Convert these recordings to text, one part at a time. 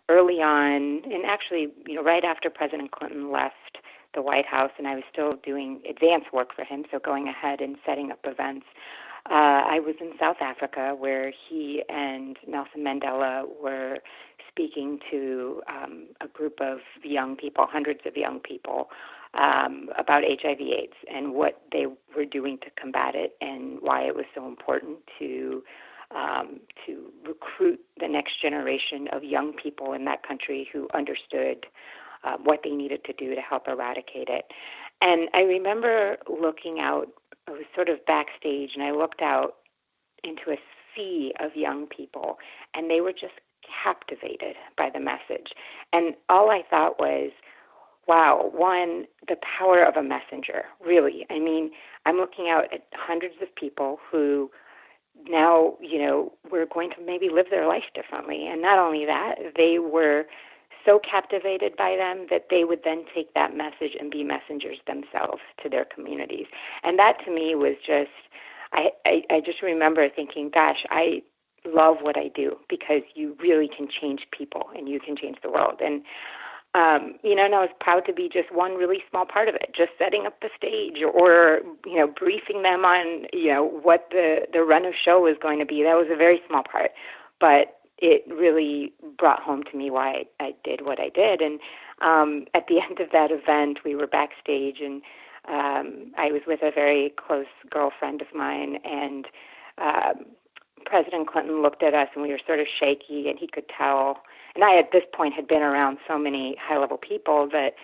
early on, and actually, right after President Clinton left the White House, and I was still doing advance work for him, so going ahead and setting up events. I was in South Africa where he and Nelson Mandela were speaking to a group of young people, hundreds of young people, about HIV/AIDS and what they were doing to combat it and why it was so important to recruit the next generation of young people in that country who understood what they needed to do to help eradicate it. And I remember looking out, I was sort of backstage, and I looked out into a sea of young people, and they were just captivated by the message. And all I thought was, wow, one, the power of a messenger, really. I mean, I'm looking out at hundreds of people who now, were going to maybe live their life differently. And not only that, they were so captivated by them that they would then take that message and be messengers themselves to their communities. And that to me was just, I just remember thinking, gosh, I love what I do because you really can change people and you can change the world. And, and I was proud to be just one really small part of it, just setting up the stage or, briefing them on, what the run of show was going to be. That was a very small part, but it really brought home to me why I did what I did. And at the end of that event, we were backstage, and I was with a very close girlfriend of mine, and President Clinton looked at us, and we were sort of shaky, and he could tell. And I, at this point, had been around so many high-level people that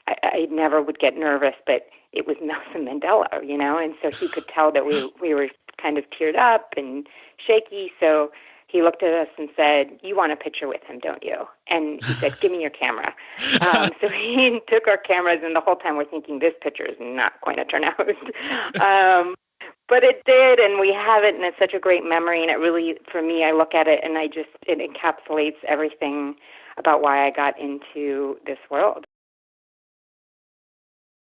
I never would get nervous, but it was Nelson Mandela, and so he could tell that we were kind of teared up and shaky. So he looked at us and said, "You want a picture with him, don't you?" And he said, "Give me your camera." So he took our cameras, and the whole time we're thinking, this picture is not going to turn out. But it did, and we have it, and it's such a great memory, and it really, for me, I look at it, and it encapsulates everything about why I got into this world.